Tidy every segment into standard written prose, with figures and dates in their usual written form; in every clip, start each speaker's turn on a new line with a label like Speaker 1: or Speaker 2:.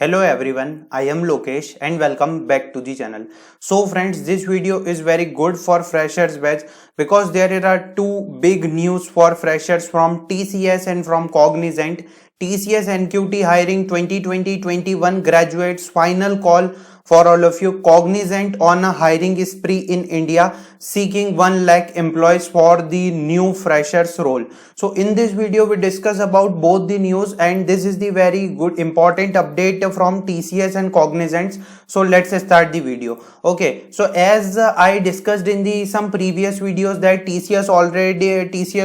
Speaker 1: Hello everyone, I am Lokesh and welcome back to the channel. So friends, this video is very good for freshers batch because there are two big news for freshers from TCS and from Cognizant. TCS NQT hiring 2020-21 graduates, final call for all of you. Cognizant on a hiring spree in India, seeking 1 lakh employees for the new freshers role. So in this video we discuss about both the news, and this is the very good important update from TCS and Cognizant. So let's start the video. Okay, so as I discussed in the some previous videos that TCS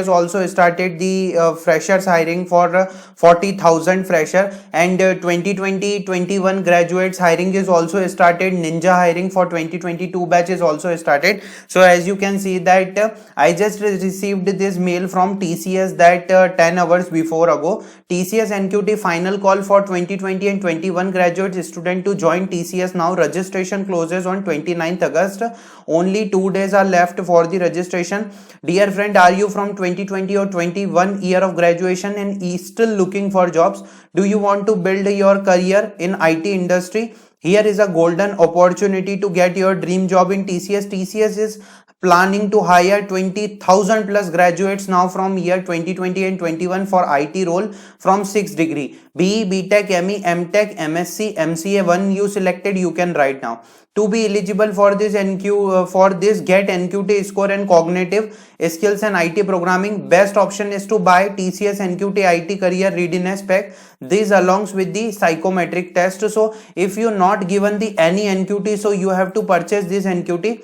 Speaker 1: also started the freshers hiring for 40,000 fresher, and 2020-21 graduates hiring is also started. Ninja hiring for 2022 batch is also started. So as you can see that I just received this mail from TCS that 10 hours before ago. TCS NQT final call for 2020 and 21 graduate student to join TCS now. Registration closes on 29th August. Only 2 days are left for the registration. Dear friend, are you from 2020 or 21 year of graduation and is still looking for jobs? Do you want to build your career in IT industry? Here is a golden opportunity to get your dream job in TCS. TCS is planning to hire 20,000 plus graduates now from year 2020 and 21 for IT role from 6 degree. BE, BTech, ME, MTech, MSc, MCA. One you selected, you can write now. To be eligible for this get NQT score and cognitive skills and IT programming. Best option is to buy TCS NQT IT career readiness pack. This alongs with the psychometric test. So if you not given the any NQT, so you have to purchase this NQT.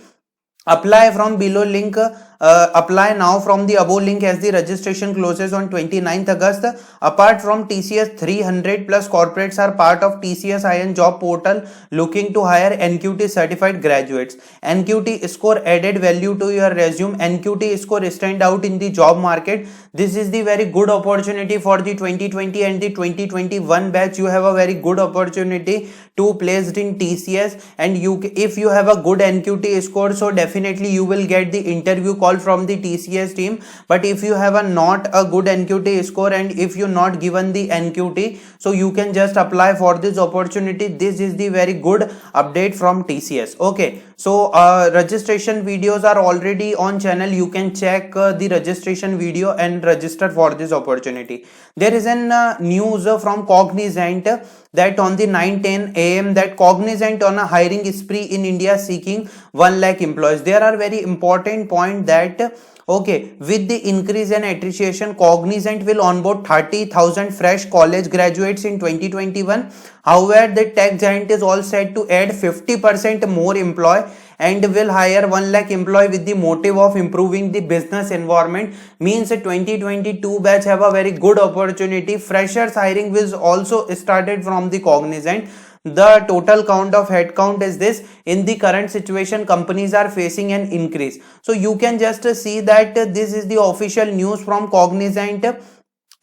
Speaker 1: Apply from below link. Apply now from the above link as the registration closes on 29th August. Apart from TCS, 300 plus corporates are part of TCS IN job portal looking to hire NQT certified graduates. NQT score added value to your resume. NQT score stand out in the job market. This is the very good opportunity for the 2020 and the 2021 batch. You have a very good opportunity to placed in TCS, and if you have a good NQT score, so definitely you will get the interview call from the TCS team. But if you have not a good NQT score and if you not given the NQT, so you can just apply for this opportunity. This is the very good update from TCS. Okay, so registration videos are already on channel. You can check the registration video and register for this opportunity. There is an news from Cognizant that on the 9:10 a.m. that Cognizant on a hiring spree in India seeking 1 lakh employees. There are very important point that okay, with the increase in attrition, Cognizant will onboard 30,000 fresh college graduates in 2021. However, the tech giant is all set to add 50% more employee and will hire 1 lakh employee with the motive of improving the business environment. Means 2022 batch have a very good opportunity. Freshers hiring will also started from the Cognizant. The total count of headcount is this. In the current situation, companies are facing an increase. So you can just see that this is the official news from Cognizant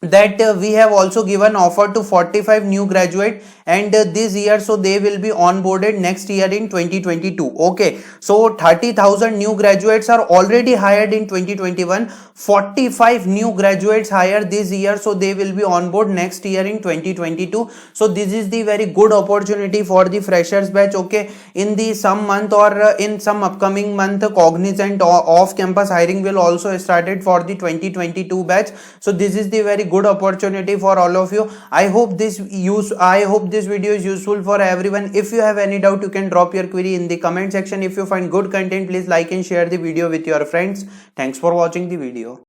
Speaker 1: that we have also given offer to 45 new graduate and this year, so they will be onboarded next year in 2022. Okay, so 30,000 new graduates are already hired in 2021. 45 new graduates hired this year, so they will be on board next year in 2022. So this is the very good opportunity for the freshers batch. Okay, in the some month or in some upcoming month, Cognizant off campus hiring will also started for the 2022 batch. So this is the very good opportunity for all of you. I hope this video is useful for everyone. If you have any doubt, you can drop your query in the comment section. If you find good content, please like and share the video with your friends. Thanks for watching the video.